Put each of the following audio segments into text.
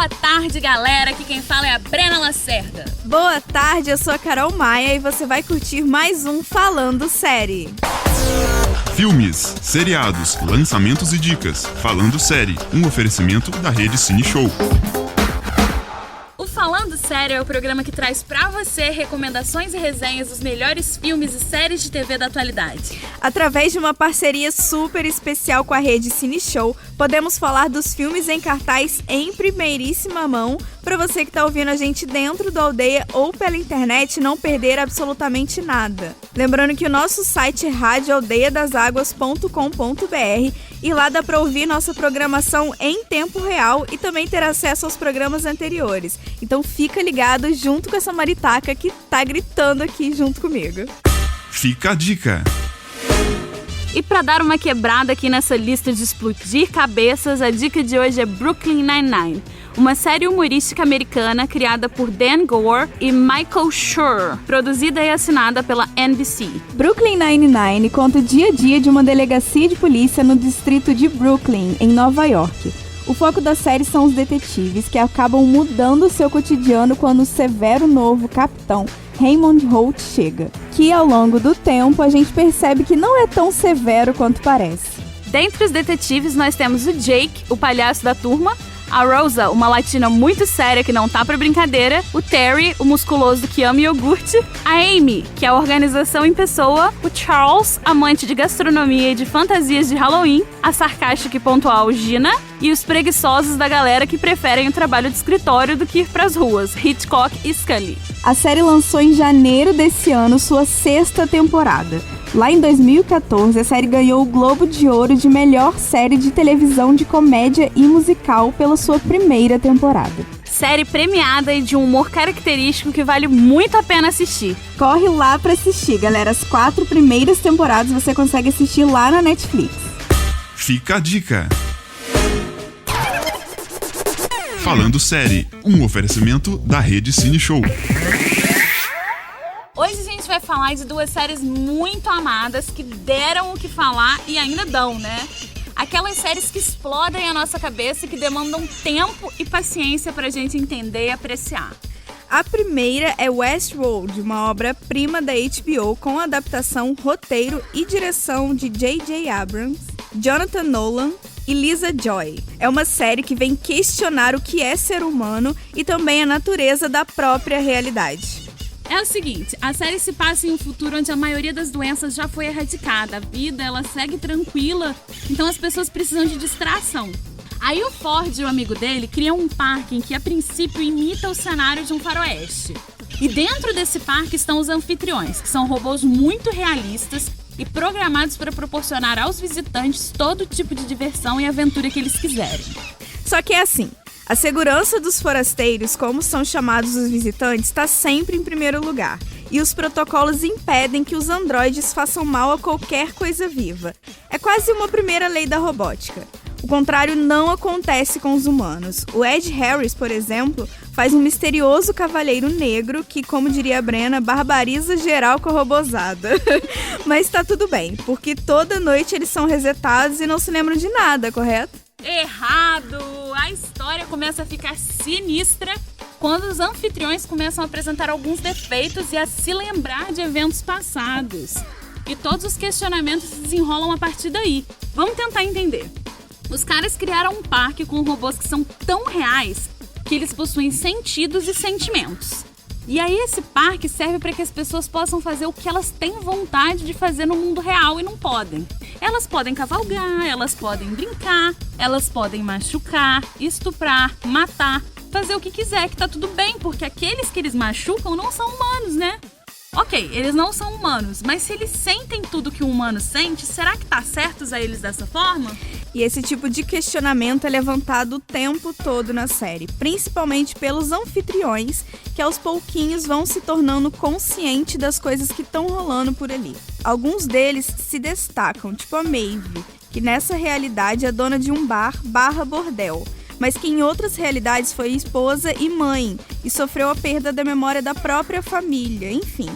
Boa tarde, galera. Aqui quem fala é a Brena Lacerda. Boa tarde, eu sou a Carol Maia e você vai curtir mais um Falando Série. Filmes, seriados, lançamentos e dicas. Falando Série, um oferecimento da Rede Cine Show. O Falando Série é o programa que traz pra você recomendações e resenhas dos melhores filmes e séries de TV da atualidade. Através de uma parceria super especial com a Rede Cine Show, podemos falar dos filmes em cartaz em primeiríssima mão, para você que está ouvindo a gente dentro da aldeia ou pela internet não perder absolutamente nada. Lembrando que o nosso site é radioaldeiadasaguas.com.br e lá dá para ouvir nossa programação em tempo real e também ter acesso aos programas anteriores. Então fica ligado junto com essa maritaca que tá gritando aqui junto comigo. Fica a dica! E para dar uma quebrada aqui nessa lista de explodir cabeças, a dica de hoje é Brooklyn Nine-Nine, uma série humorística americana criada por Dan Goor e Michael Schur, produzida e assinada pela NBC. Brooklyn Nine-Nine conta o dia a dia de uma delegacia de polícia no distrito de Brooklyn, em Nova York. O foco da série são os detetives que acabam mudando seu cotidiano quando o severo novo capitão Raymond Holt chega, que ao longo do tempo a gente percebe que não é tão severo quanto parece. Dentre os detetives nós temos o Jake, o palhaço da turma, a Rosa, uma latina muito séria que não tá pra brincadeira, o Terry, o musculoso que ama iogurte, a Amy, que é a organização em pessoa, o Charles, amante de gastronomia e de fantasias de Halloween, a sarcástica e pontual Gina e os preguiçosos da galera que preferem o trabalho de escritório do que ir pras ruas, Hitchcock e Scully. A série lançou em janeiro desse ano sua 6ª temporada. Lá em 2014, a série ganhou o Globo de Ouro de melhor série de televisão de comédia e musical pela sua primeira temporada. Série premiada e de um humor característico que vale muito a pena assistir. Corre lá pra assistir, galera. As 4 primeiras temporadas você consegue assistir lá na Netflix. Fica a dica! Falando Série, um oferecimento da Rede Cine Show. Hoje a gente vai falar de 2 séries muito amadas que deram o que falar e ainda dão, né? Aquelas séries que explodem a nossa cabeça e que demandam tempo e paciência pra gente entender e apreciar. A primeira é Westworld, uma obra-prima da HBO com adaptação, roteiro e direção de J.J. Abrams, Jonathan Nolan e Lisa Joy. É uma série que vem questionar o que é ser humano e também a natureza da própria realidade. É o seguinte, a série se passa em um futuro onde a maioria das doenças já foi erradicada, a vida ela segue tranquila, então as pessoas precisam de distração. Aí o Ford e o amigo dele criam um parque em que a princípio imita o cenário de um faroeste. E dentro desse parque estão os anfitriões, que são robôs muito realistas e programados para proporcionar aos visitantes todo tipo de diversão e aventura que eles quiserem. Só que é assim, a segurança dos forasteiros, como são chamados os visitantes, está sempre em primeiro lugar. E os protocolos impedem que os androides façam mal a qualquer coisa viva. É quase uma primeira lei da robótica. O contrário não acontece com os humanos. O Ed Harris, por exemplo, faz um misterioso cavalheiro negro que, como diria a Brena, barbariza geral com a robozada. Mas tá tudo bem, porque toda noite eles são resetados e não se lembram de nada, correto? Errado! A história começa a ficar sinistra quando os anfitriões começam a apresentar alguns defeitos e a se lembrar de eventos passados. E todos os questionamentos se desenrolam a partir daí. Vamos tentar entender. Os caras criaram um parque com robôs que são tão reais que eles possuem sentidos e sentimentos. E aí esse parque serve para que as pessoas possam fazer o que elas têm vontade de fazer no mundo real e não podem. Elas podem cavalgar, elas podem brincar, elas podem machucar, estuprar, matar, fazer o que quiser, que tá tudo bem, porque aqueles que eles machucam não são humanos, né? Ok, eles não são humanos, mas se eles sentem tudo que um humano sente, será que tá certo usar eles dessa forma? E esse tipo de questionamento é levantado o tempo todo na série, principalmente pelos anfitriões, que aos pouquinhos vão se tornando conscientes das coisas que estão rolando por ali. Alguns deles se destacam, tipo a Maeve, que nessa realidade é dona de um bar/bordel, mas que em outras realidades foi esposa e mãe, e sofreu a perda da memória da própria família, enfim.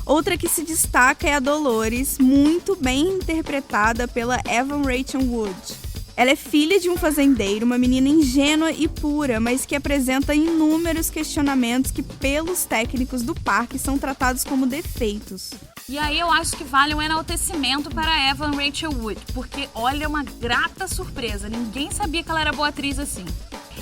Outra que se destaca é a Dolores, muito bem interpretada pela Evan Rachel Wood. Ela é filha de um fazendeiro, uma menina ingênua e pura, mas que apresenta inúmeros questionamentos que, pelos técnicos do parque, são tratados como defeitos. E aí eu acho que vale um enaltecimento para Evan Rachel Wood, porque olha, uma grata surpresa, ninguém sabia que ela era boa atriz assim.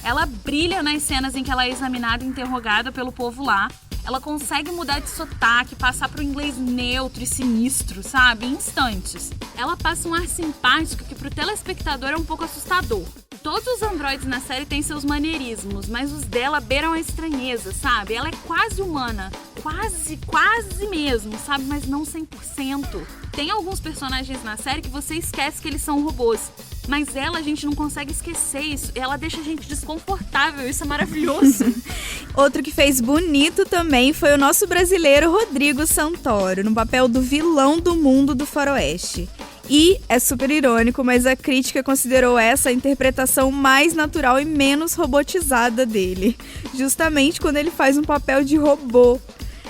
Ela brilha nas cenas em que ela é examinada e interrogada pelo povo lá. Ela consegue mudar de sotaque, passar pro inglês neutro e sinistro, sabe? Em instantes. Ela passa um ar simpático que pro telespectador é um pouco assustador. Todos os androides na série têm seus maneirismos, mas os dela beiram a estranheza, sabe? Ela é quase humana. Quase mesmo, sabe? Mas não 100%. Tem alguns personagens na série que você esquece que eles são robôs. Mas ela, a gente não consegue esquecer isso. Ela deixa a gente desconfortável. Isso é maravilhoso. Outro que fez bonito também foi o nosso brasileiro Rodrigo Santoro, no papel do vilão do mundo do faroeste. E é super irônico, mas a crítica considerou essa a interpretação mais natural e menos robotizada dele. Justamente quando ele faz um papel de robô.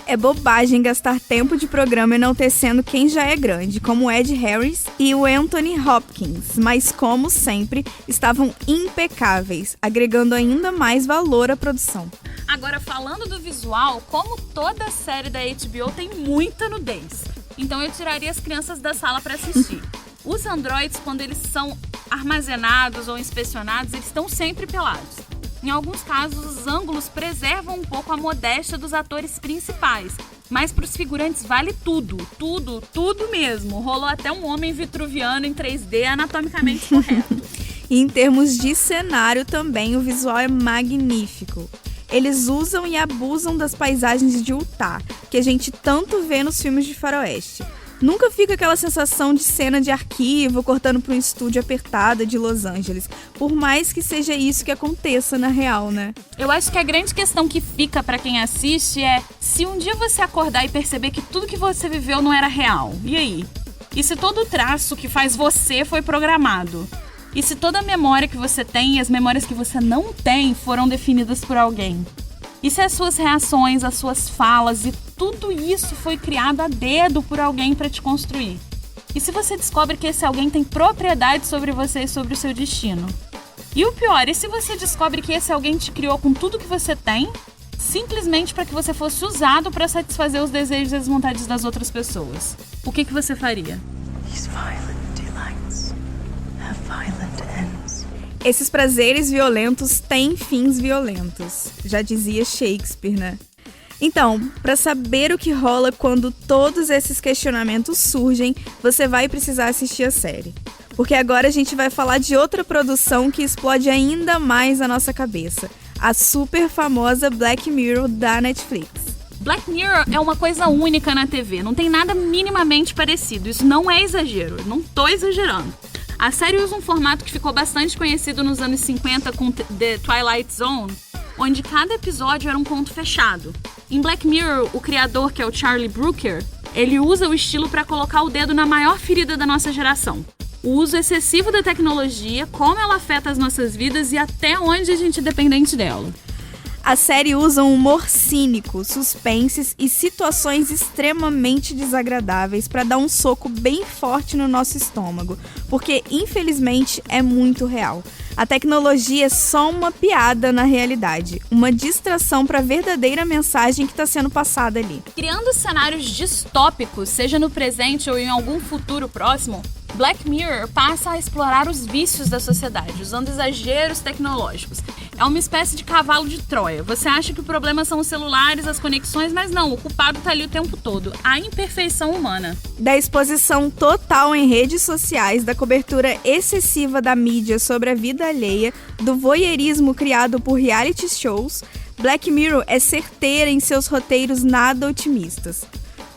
É bobagem gastar tempo de programa enaltecendo quem já é grande, como o Ed Harris e o Anthony Hopkins, mas como sempre, estavam impecáveis, agregando ainda mais valor à produção. Agora, falando do visual, como toda série da HBO tem muita nudez, então eu tiraria as crianças da sala para assistir. Os androides, quando eles são armazenados ou inspecionados, eles estão sempre pelados. Em alguns casos, os ângulos preservam um pouco a modéstia dos atores principais. Mas para os figurantes vale tudo mesmo. Rolou até um homem vitruviano em 3D anatomicamente correto. E em termos de cenário também, o visual é magnífico. Eles usam e abusam das paisagens de Utah, que a gente tanto vê nos filmes de faroeste. Nunca fica aquela sensação de cena de arquivo cortando para um estúdio apertado de Los Angeles, por mais que seja isso que aconteça na real, né? Eu acho que a grande questão que fica para quem assiste é se um dia você acordar e perceber que tudo que você viveu não era real, e aí? E se todo o traço que faz você foi programado? E se toda a memória que você tem e as memórias que você não tem foram definidas por alguém? E se as suas reações, as suas falas e tudo isso foi criado a dedo por alguém para te construir? E se você descobre que esse alguém tem propriedade sobre você e sobre o seu destino? E o pior, e se você descobre que esse alguém te criou com tudo que você tem, simplesmente para que você fosse usado para satisfazer os desejos e as vontades das outras pessoas? O que você faria? These violent delights have violent ends. Esses prazeres violentos têm fins violentos, já dizia Shakespeare, né? Então, para saber o que rola quando todos esses questionamentos surgem, você vai precisar assistir a série. Porque agora a gente vai falar de outra produção que explode ainda mais a nossa cabeça. A super famosa Black Mirror da Netflix. Black Mirror é uma coisa única na TV, não tem nada minimamente parecido. Isso não é exagero, eu não tô exagerando. A série usa um formato que ficou bastante conhecido nos anos 50 com The Twilight Zone, onde cada episódio era um conto fechado. Em Black Mirror, o criador, que é o Charlie Brooker, ele usa o estilo para colocar o dedo na maior ferida da nossa geração. O uso excessivo da tecnologia, como ela afeta as nossas vidas e até onde a gente é dependente dela. A série usa um humor cínico, suspenses e situações extremamente desagradáveis para dar um soco bem forte no nosso estômago, porque infelizmente é muito real. A tecnologia é só uma piada na realidade, uma distração para a verdadeira mensagem que está sendo passada ali. Criando cenários distópicos, seja no presente ou em algum futuro próximo, Black Mirror passa a explorar os vícios da sociedade, usando exageros tecnológicos. É uma espécie de cavalo de Troia. Você acha que o problema são os celulares, as conexões, mas não, o culpado tá ali o tempo todo. A imperfeição humana. Da exposição total em redes sociais, da cobertura excessiva da mídia sobre a vida alheia, do voyeurismo criado por reality shows, Black Mirror é certeira em seus roteiros nada otimistas.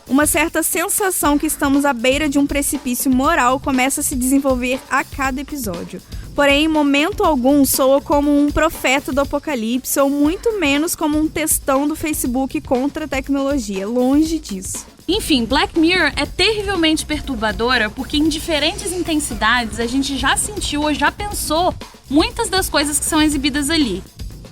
Uma certa sensação que estamos à beira de um precipício moral começa a se desenvolver a cada episódio. Porém, em momento algum soa como um profeta do apocalipse ou muito menos como um textão do Facebook contra a tecnologia. Longe disso. Enfim, Black Mirror é terrivelmente perturbadora porque em diferentes intensidades a gente já sentiu ou já pensou muitas das coisas que são exibidas ali.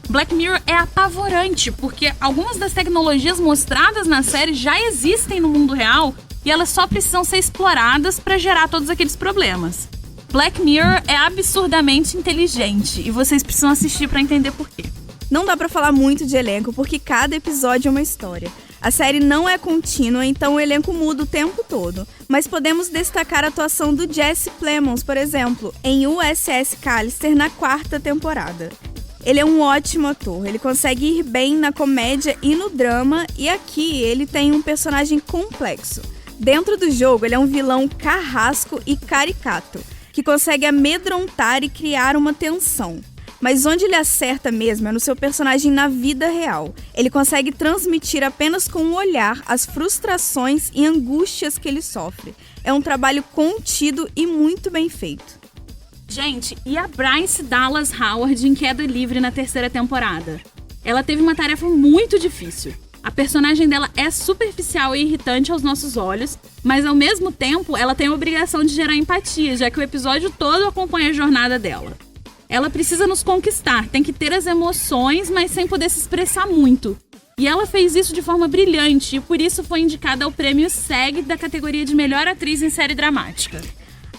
Black Mirror é apavorante porque algumas das tecnologias mostradas na série já existem no mundo real e elas só precisam ser exploradas para gerar todos aqueles problemas. Black Mirror é absurdamente inteligente e vocês precisam assistir pra entender por quê. Não dá pra falar muito de elenco, porque cada episódio é uma história. A série não é contínua, então o elenco muda o tempo todo. Mas podemos destacar a atuação do Jesse Plemons, por exemplo, em USS Callister na 4ª temporada. Ele é um ótimo ator, ele consegue ir bem na comédia e no drama, e aqui ele tem um personagem complexo. Dentro do jogo, ele é um vilão carrasco e caricato, que consegue amedrontar e criar uma tensão. Mas onde ele acerta mesmo é no seu personagem na vida real. Ele consegue transmitir apenas com o olhar as frustrações e angústias que ele sofre. É um trabalho contido e muito bem feito. Gente, e a Bryce Dallas Howard em Queda Livre na 3ª temporada? Ela teve uma tarefa muito difícil. A personagem dela é superficial e irritante aos nossos olhos, mas ao mesmo tempo ela tem a obrigação de gerar empatia, já que o episódio todo acompanha a jornada dela. Ela precisa nos conquistar, tem que ter as emoções, mas sem poder se expressar muito. E ela fez isso de forma brilhante e por isso foi indicada ao prêmio SEG da categoria de melhor atriz em série dramática.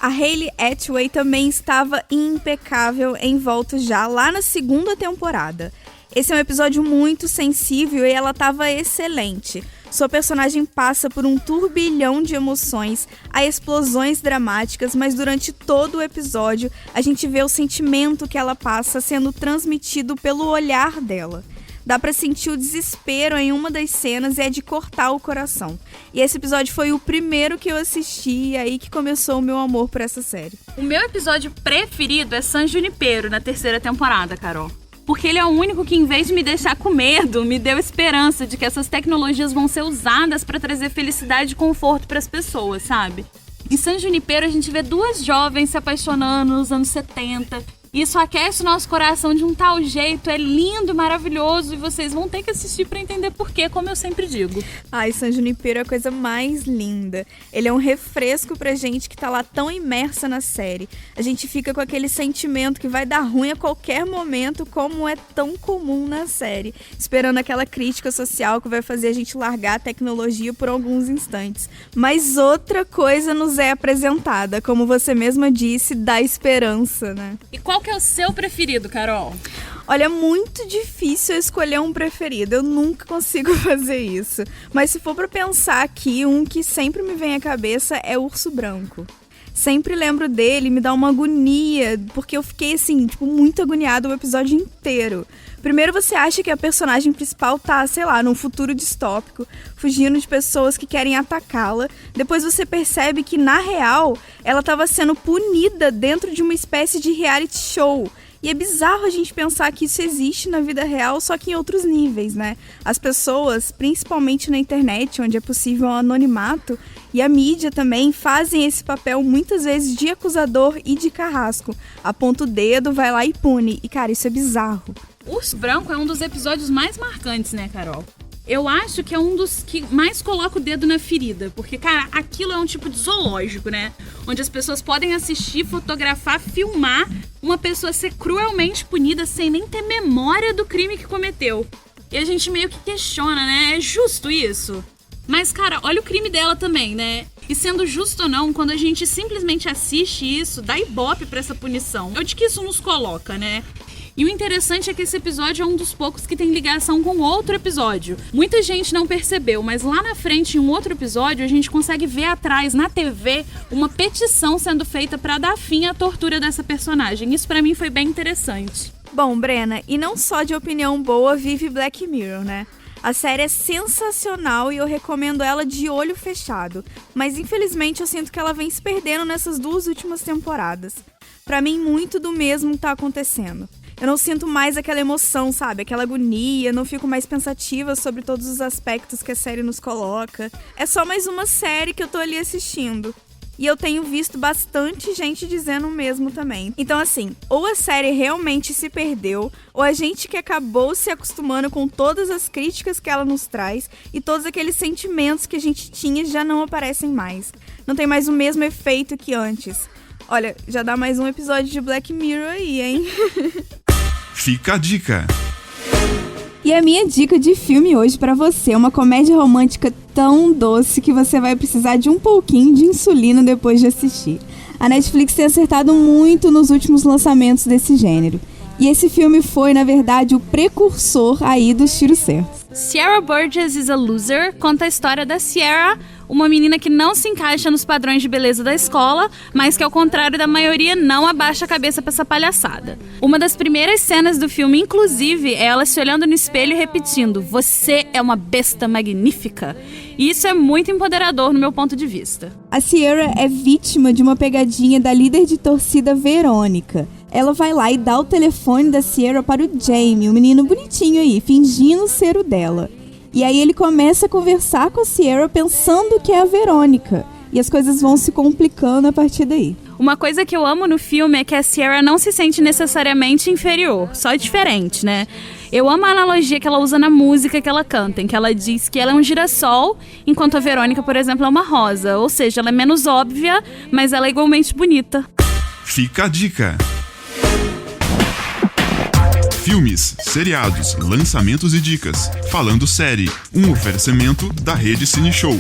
A Hayley Atwell também estava impecável em Volta Já, lá na 2ª temporada. Esse é um episódio muito sensível e ela estava excelente. Sua personagem passa por um turbilhão de emoções, há explosões dramáticas, mas durante todo o episódio a gente vê o sentimento que ela passa sendo transmitido pelo olhar dela. Dá pra sentir o desespero em uma das cenas e é de cortar o coração. E esse episódio foi o primeiro que eu assisti e aí que começou o meu amor por essa série. O meu episódio preferido é San Junipero, na 3ª temporada, Carol. Porque ele é o único que, em vez de me deixar com medo, me deu esperança de que essas tecnologias vão ser usadas para trazer felicidade e conforto para as pessoas, sabe? Em San Junipero, a gente vê 2 jovens se apaixonando nos anos 70. Isso aquece o nosso coração de um tal jeito, é lindo e maravilhoso e vocês vão ter que assistir pra entender por quê, como eu sempre digo. Ai, San Junipero é a coisa mais linda. Ele é um refresco pra gente que tá lá tão imersa na série. A gente fica com aquele sentimento que vai dar ruim a qualquer momento, como é tão comum na série, esperando aquela crítica social que vai fazer a gente largar a tecnologia por alguns instantes. Mas outra coisa nos é apresentada, como você mesma disse, dá esperança, né? E qual que é o seu preferido, Carol? Olha, é muito difícil escolher um preferido, eu nunca consigo fazer isso. Mas se for pra pensar aqui, um que sempre me vem à cabeça é Urso Branco. Sempre lembro dele, me dá uma agonia, porque eu fiquei assim, muito agoniada o episódio inteiro. Primeiro você acha que a personagem principal tá, sei lá, num futuro distópico, fugindo de pessoas que querem atacá-la. Depois você percebe que, na real, ela tava sendo punida dentro de uma espécie de reality show. E é bizarro a gente pensar que isso existe na vida real, só que em outros níveis, né? As pessoas, principalmente na internet, onde é possível o anonimato, e a mídia também, fazem esse papel muitas vezes de acusador e de carrasco. Aponta o dedo, vai lá e pune. E, cara, isso é bizarro. Urso Branco é um dos episódios mais marcantes, né, Carol? Eu acho que é um dos que mais coloca o dedo na ferida. Porque, cara, aquilo é um tipo de zoológico, né? Onde as pessoas podem assistir, fotografar, filmar uma pessoa ser cruelmente punida sem nem ter memória do crime que cometeu. E a gente meio que questiona, né? É justo isso? Mas, cara, olha o crime dela também, né? E sendo justo ou não, quando a gente simplesmente assiste isso, dá ibope pra essa punição. É onde que isso nos coloca, né? E o interessante é que esse episódio é um dos poucos que tem ligação com outro episódio. Muita gente não percebeu, mas lá na frente, em um outro episódio, a gente consegue ver atrás, na TV, uma petição sendo feita pra dar fim à tortura dessa personagem. Isso pra mim foi bem interessante. Bom, Brena, e não só de opinião boa vive Black Mirror, né? A série é sensacional e eu recomendo ela de olho fechado. Mas infelizmente eu sinto que ela vem se perdendo nessas 2 últimas temporadas. Pra mim, muito do mesmo tá acontecendo. Eu não sinto mais aquela emoção, sabe? Aquela agonia, não fico mais pensativa sobre todos os aspectos que a série nos coloca. É só mais uma série que eu tô ali assistindo. E eu tenho visto bastante gente dizendo o mesmo também. Então, assim, ou a série realmente se perdeu, ou a gente que acabou se acostumando com todas as críticas que ela nos traz e todos aqueles sentimentos que a gente tinha já não aparecem mais. Não tem mais o mesmo efeito que antes. Olha, já dá mais um episódio de Black Mirror aí, hein? Fica a dica! E a minha dica de filme hoje pra você é uma comédia romântica tão doce que você vai precisar de um pouquinho de insulina depois de assistir. A Netflix tem acertado muito nos últimos lançamentos desse gênero. E esse filme foi, na verdade, o precursor aí dos tiros certos. Sierra Burgess is a Loser conta a história da Sierra, uma menina que não se encaixa nos padrões de beleza da escola, mas que, ao contrário da maioria, não abaixa a cabeça pra essa palhaçada. Uma das primeiras cenas do filme, inclusive, é ela se olhando no espelho e repetindo: "Você é uma besta magnífica". E isso é muito empoderador no meu ponto de vista. A Sierra é vítima de uma pegadinha da líder de torcida Verônica. Ela vai lá e dá o telefone da Sierra para o Jamie, um menino bonitinho aí, fingindo ser o dela. E aí ele começa a conversar com a Sierra pensando que é a Verônica. E as coisas vão se complicando a partir daí. Uma coisa que eu amo no filme é que a Sierra não se sente necessariamente inferior, só diferente, né? Eu amo a analogia que ela usa na música que ela canta, em que ela diz que ela é um girassol, enquanto a Verônica, por exemplo, é uma rosa. Ou seja, ela é menos óbvia, mas ela é igualmente bonita. Fica a dica! Filmes, seriados, lançamentos e dicas. Falando Série, um oferecimento da Rede Cine Show.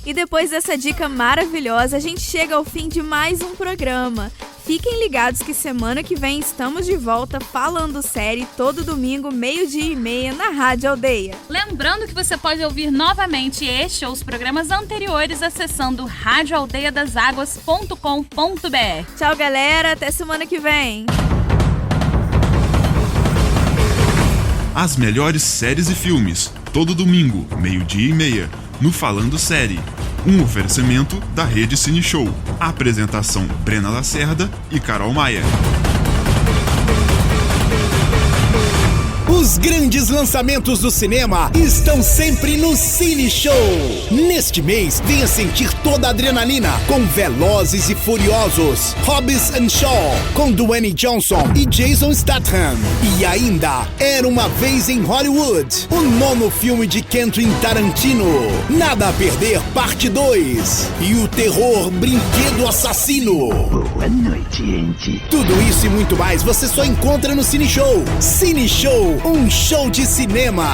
E depois dessa dica maravilhosa, a gente chega ao fim de mais um programa. Fiquem ligados que semana que vem estamos de volta falando série todo domingo, 12:30 na Rádio Aldeia. Lembrando que você pode ouvir novamente este ou os programas anteriores acessando radioaldeiadaságuas.com.br. Tchau, galera. Até semana que vem. As melhores séries e filmes, todo domingo, 12:30, no Falando Série. Um oferecimento da Rede Cine Show. Apresentação: Brena Lacerda e Carol Maia. Os grandes lançamentos do cinema estão sempre no Cine Show. Neste mês, venha sentir toda a adrenalina com Velozes e Furiosos, Hobbs & Shaw, com Dwayne Johnson e Jason Statham. E ainda, Era Uma Vez em Hollywood, o 9º filme de Quentin Tarantino. Nada a Perder, parte 2. E o terror Brinquedo Assassino. Boa noite, gente. Tudo isso e muito mais você só encontra no Cine Show. Cine Show, um show de cinema.